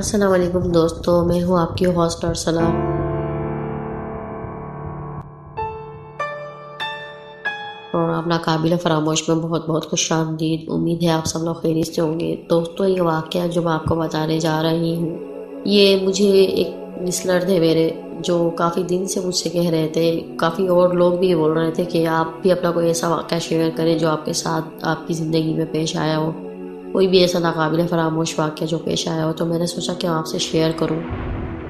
अस्सलाम वालेकुम दोस्तों, मैं हूँ आपकी होस्ट अर्सला। और आप नाकाबिल फरामोश में बहुत बहुत खुशामदीद। उम्मीद है आप सब लोग खैरियत से होंगे। दोस्तों, ये वाक़या जो मैं आपको बताने जा रही हूँ, ये मुझे एक लिसनर थे मेरे, जो काफ़ी दिन से मुझसे कह रहे थे। काफ़ी और लोग भी बोल रहे थे कि आप भी अपना कोई ऐसा वाक़या शेयर करें जो आपके साथ आपकी ज़िंदगी में पेश आया हो, कोई भी ऐसा नाकाबिल फरामोश वाक़या जो पेश आया हो। तो मैंने सोचा कि आपसे शेयर करूँ।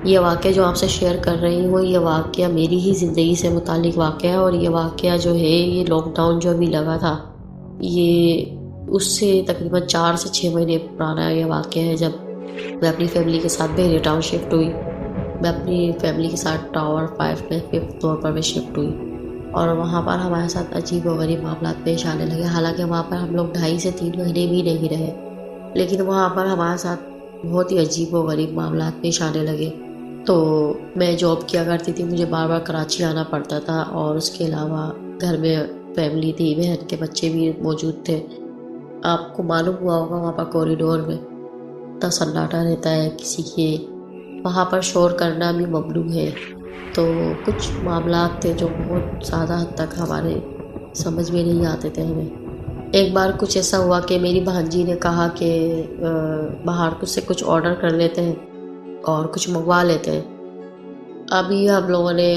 ये वाक़या जो आपसे शेयर कर रही हूँ, ये वाक़या मेरी ही ज़िंदगी से मुतालिक वाक़या है। और ये वाक़या जो है, ये लॉकडाउन जो अभी लगा था, ये उससे तकरीबन 4 से 6 महीने पुराना ये वाक़या है, जब मैं अपनी फैमिली के साथ बहरिया टाउन शिफ्ट हुई। मैं अपनी फैमिली के साथ टावर 5 में 5th फ्लोर पर मैं शिफ्ट हुई। और वहाँ पर हमारे साथ अजीब व गरीब मामला पेश आने लगे। हालांकि वहाँ पर हम लोग 2.5 से 3 महीने भी नहीं रहे, लेकिन वहाँ पर हमारे साथ बहुत ही अजीब व गरीब मामला पेश आने लगे। तो मैं जॉब किया करती थी, मुझे बार बार कराची आना पड़ता था। और उसके अलावा घर में फैमिली थी, बहन के बच्चे भी मौजूद थे। आपको मालूम हुआ होगा, वहाँ पर कॉरिडोर में इतना सन्नाटा रहता है, किसी के वहाँ पर शोर करना भी ममनू है। तो कुछ मामला थे जो बहुत ज़्यादा हद तक हमारे समझ में नहीं आते थे हमें। एक बार कुछ ऐसा हुआ कि मेरी भांजी ने कहा कि बाहर कुछ से कुछ ऑर्डर कर लेते हैं और कुछ मंगवा लेते हैं। अभी हम लोगों ने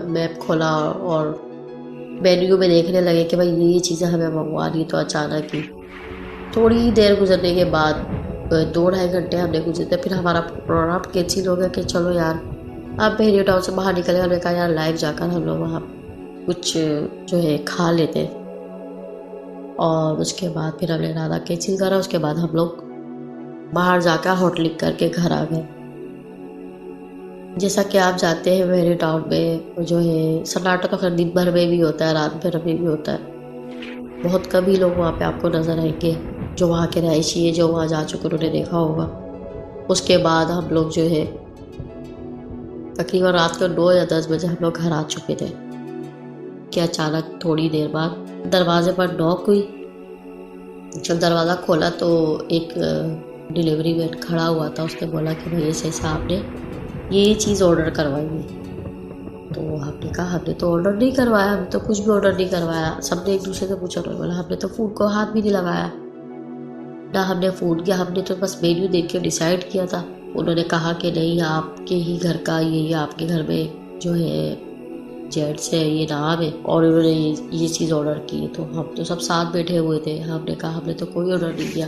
मैप खोला और मेन्यू में देखने लगे कि भाई ये चीज़ें हमें मंगवानी। तो अचानक ही थोड़ी देर गुजरने के बाद 2-2.5 घंटे हमने गुजरते, फिर हमारा प्रोग्राम कैंसिल हो गया कि चलो यार अब बहरिया टाउन से बाहर निकले। हमने कहा यार लाइव जाकर हम लोग वहाँ कुछ जो है खा लेते। और उसके बाद फिर हमने इरादा कैंसिल करा। उसके बाद हम लोग बाहर जाकर होटलिंग करके घर आ गए। जैसा कि आप जानते हैं, बहरिया टाउन में जो है सन्नाटा तो खैर दिन भर में भी होता है, रात भर में भी होता है। बहुत कम ही लोग वहाँ पे आपको नज़र आएंगे जो वहाँ के रहायशी है, जो वहाँ जा चुके उन्होंने देखा होगा। उसके बाद हम लोग जो है तकरीबन रात को 9 या 10 बजे हम लोग घर आ चुके थे कि अचानक थोड़ी देर बाद दरवाजे पर नॉक हुई। जब दरवाज़ा खोला तो एक डिलीवरी मैन खड़ा हुआ था। उसने बोला कि भाई ऐसे ऐसे आपने ये चीज़ ऑर्डर करवाई है। तो हमने कहा हमने तो ऑर्डर नहीं करवाया, हमने तो कुछ भी ऑर्डर नहीं करवाया। सबने एक दूसरे से पूछा, उन्होंने बोला हमने तो फूड को हाथ भी नहीं लगाया, ना हमने फूड किया, हमने तो बस मेन्यू देख के डिसाइड किया था। उन्होंने कहा कि नहीं, आपके ही घर का ये आपके घर में जो है जेंट्स है, ये नाम है और उन्होंने ये चीज़ ऑर्डर की है। तो हम तो सब साथ बैठे हुए थे। हमने कहा हमने तो कोई ऑर्डर नहीं किया।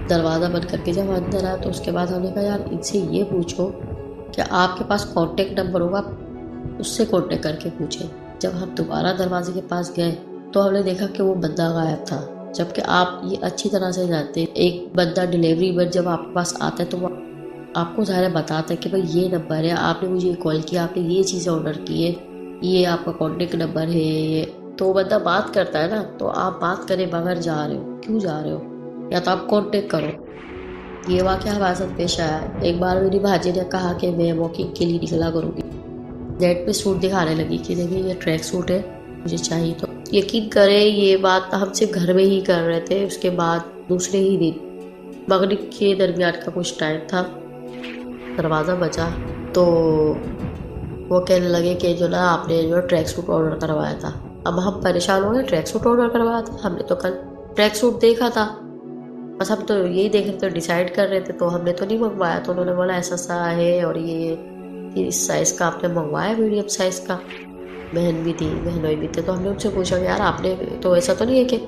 दरवाज़ा बंद करके जब अंदर आया तो उसके बाद हमने कहा यार इनसे ये पूछो कि आपके पास कॉन्टेक्ट नंबर होगा, उससे कॉन्टेक्ट करके पूछें। जब हम दोबारा दरवाजे के पास गए तो हमने देखा कि वो बंदा गायब था। जबकि आप ये अच्छी तरह से जानते हैं, एक बंदा डिलीवरी मैन जब आपके पास आता है तो वो आपको ज़ाहिर बताता है कि भाई ये नंबर है, आपने मुझे कॉल किया, आपने ये चीज़ें ऑर्डर की है, ये आपका कॉन्टेक्ट नंबर है। ये तो वो बंदा बात करता है ना, तो आप बात करें बगैर जा रहे हो, क्यों जा रहे हो, या तो आप कॉन्टेक्ट करो। ये वाक़या हमारे साथ पेश आया। एक बार मेरी भाजी ने कहा कि मैं वॉकिंग के लिए निकला करूँगी, नेट पे सूट दिखाने लगी कि देखिए ये ट्रैक सूट है, मुझे चाहिए। तो यकीन करें ये बात हम सिर्फ घर में ही कर रहे थे। उसके बाद दूसरे ही दिन मगरिब के दरमियान का कुछ टाइम था, दरवाज़ा बजा तो वो कहने लगे कि जो ना आपने जो ट्रैक सूट ऑर्डर करवाया था। अब हम परेशान हो गए, ट्रैक सूट ऑर्डर करवाया था, हमने तो कल ट्रैक सूट देखा था, बस हम तो यही देख रहे थे, डिसाइड कर रहे थे, तो हमने तो नहीं मंगवाया। तो उन्होंने बोला ऐसा सा है और ये इस साइज़ का आपने मंगवाया, मीडियम साइज़ का। बहन भी थी, बहनोई भी थे। तो हमने उनसे पूछा कि यार आपने तो ऐसा तो नहीं है कि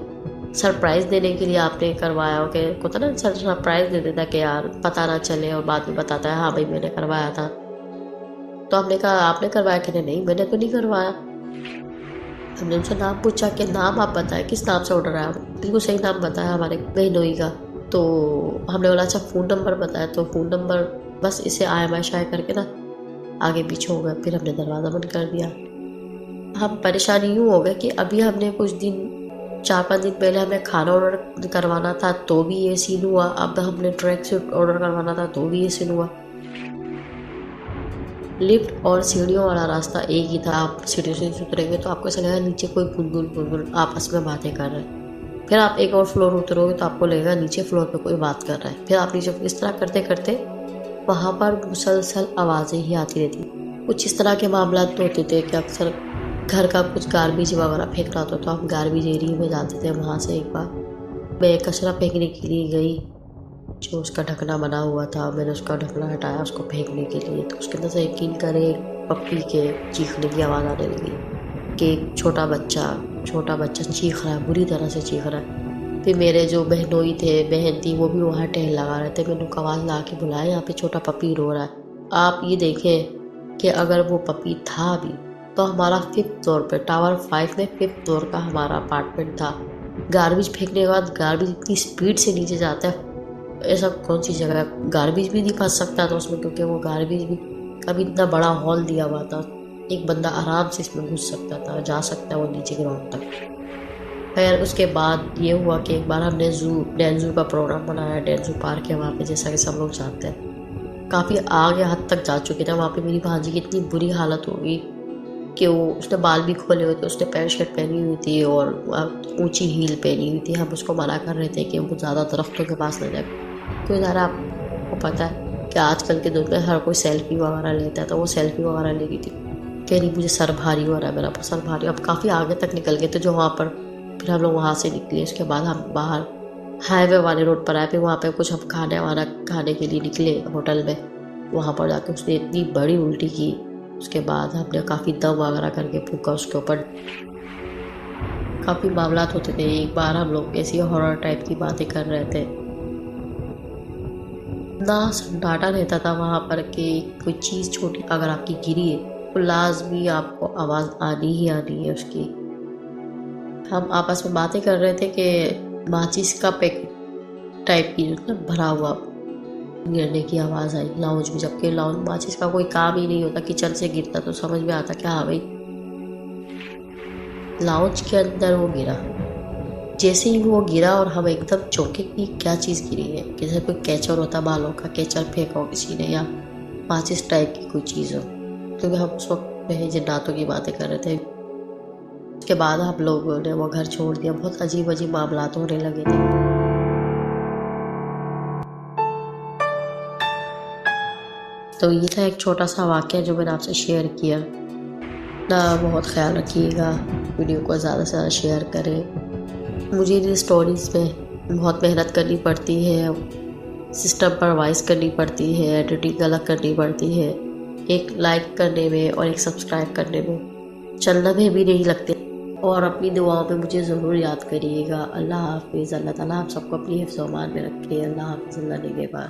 सरप्राइज़ देने के लिए आपने करवाया हो, कि होता ना सरप्राइज़ दे देता कि यार पता ना चले और बाद में बताता है हाँ भाई मैंने करवाया था। तो हमने कहा आपने करवाया कि नहीं, मैंने तो नहीं करवाया। हमने उनसे नाम पूछा कि नाम आप बताएं, किस नाम से ऑर्डर आया। बिल्कुल सही नाम बताया, हमारे बहनोई का। तो हमने बोला अच्छा फ़ोन नंबर बताया। तो फ़ोन नंबर बस इसे आय शाय करके ना आगे पीछे हो गया। फिर हमने दरवाज़ा बंद कर दिया। हम परेशानी यूँ हो गए कि अभी हमने कुछ दिन 4-5 दिन पहले हमें खाना ऑर्डर करवाना था तो भी ये सीन हुआ। अब हमने ट्रैक सूट ऑर्डर करवाना था तो भी ये सीन हुआ। लिफ्ट और सीढ़ियों वाला रास्ता एक ही था। आप सीढ़ियों से उतरेंगे तो आपको ऐसा लगेगा नीचे कोई बुलबुल आपस में बातें कर रहे हैं। फिर आप एक और फ्लोर उतरोगे तो आपको लगेगा नीचे फ्लोर पे कोई बात कर रहा है। फिर आप नीचे इस तरह करते करते वहाँ पर मुसलसल आवाज़ें ही आती रहती। कुछ इस तरह के मामला तो होते थे कि अक्सर घर का कुछ गार्बेज वगैरह फेंकना होता तो हम गार्बेज एरिया में जाते थे। वहाँ से एक बार मैं कचरा फेंकने के लिए गई, जो उसका ढकना बना हुआ था, मैंने उसका ढकना हटाया उसको फेंकने के लिए, तो उसके अंदर से यकीन करें पप्पी के चीखने की आवाज़ आने लगी कि एक छोटा बच्चा चीख रहा है, बुरी तरह से चीख रहा है। फिर मेरे जो बहनोई थे, बहन थी, वो भी वहाँ टहल लगा रहे थे। मैंने उनको आवाज़ ला के बुलाया, यहाँ पे छोटा पपी रो रहा है। आप ये देखें कि अगर वो पपी था भी तो हमारा 5th फ्लोर पे, टावर 5 में 5th फ्लोर का हमारा अपार्टमेंट था। गार्बेज फेंकने के बाद गार्बेज इतनी स्पीड से नीचे जाता है, ऐसा कौन सी जगह है? गार्बेज भी नहीं फंस सकता था उसमें, क्योंकि वो गार्बेज भी अभी इतना बड़ा हॉल दिया हुआ था, एक बंदा आराम से इसमें घुस सकता था, जा सकता है वो नीचे ग्राउंड तक। खैर उसके बाद ये हुआ कि एक बार हमने डेंजू का प्रोग्राम बनाया। डेंजू पार्क है वहाँ पे, जैसा कि सब लोग जानते हैं। काफ़ी आगे हद तक जा चुके थे। वहाँ पे मेरी भांजी की इतनी बुरी हालत हो गई कि उसने बाल भी खोले हुए थे, उसने पैंट शर्ट पहनी हुई थी और ऊंची हील पहनी हुई थी। हम उसको मना कर रहे थे कि वो ज़्यादा दरख्तों के पास न जाए, क्योंकि ज़रा आपको पता है कि आजकल के दौर में हर कोई सेल्फी वगैरह लेता है, तो वो सेल्फी वगैरह ले गई थी। कह रही मुझे सर भारी हो रहा है, मेरा सर भारी। अब काफ़ी आगे तक निकल गए थे जो वहाँ पर, फिर हम लोग वहाँ से निकले। उसके बाद हम बाहर हाईवे वाले रोड पर आए। फिर वहाँ पे कुछ हम खाने के लिए निकले होटल में। वहाँ पर जाके उसने इतनी बड़ी उल्टी की, उसके बाद हमने काफ़ी दम वगैरह करके फूका उसके ऊपर। काफ़ी मामला होते थे। एक बार हम लोग ऐसी हॉरर टाइप की बातें कर रहे थे, ना सन्नाटा रहता था वहाँ पर कि कोई चीज़ छोटी अगर आपकी गिरी है तो लाजमी आपको आवाज़ आनी ही आनी है उसकी। हम आपस में बातें कर रहे थे कि माचिस का पैकेट टाइप की जो भरा हुआ गिरने की आवाज़ आई लाउंज में, जबकि लाउंज माचिस का कोई काम ही नहीं होता। किचन से गिरता तो समझ में आता क्या, हाँ भाई लाउंज के अंदर वो गिरा। जैसे ही वो गिरा और हम एकदम चौंके कि क्या चीज़ गिरी है, जैसे कोई कैचर होता, बालों का कैचर फेंका हो किसी ने, या माचिस टाइप की कोई चीज़ हो। क्योंकि हम उस वक्त में जिन्नातों की बातें कर रहे थे। उसके बाद हम लोगों ने वो घर छोड़ दिया। बहुत अजीब अजीब मामला होने लगे थे। तो ये था एक छोटा सा वाक़या जो मैंने आपसे शेयर किया। ना बहुत ख्याल रखिएगा, वीडियो को ज़्यादा से ज़्यादा शेयर करें। मुझे इन स्टोरीज़ में बहुत मेहनत करनी पड़ती है, सिस्टम पर वाइज करनी पड़ती है, एडिटिंग अलग करनी पड़ती है, एक लाइक करने में और एक सब्सक्राइब करने में चलना में भी नहीं लगते। और अपनी दुआओं में मुझे ज़रूर याद करिएगा। अल्लाह हाफ़िज़। अल्लाह ताला आप सबको अपनी हिफ्ज़-ओ-अमान में रखे। अल्लाह हाफ़िज़। अल्लाह निगहबान।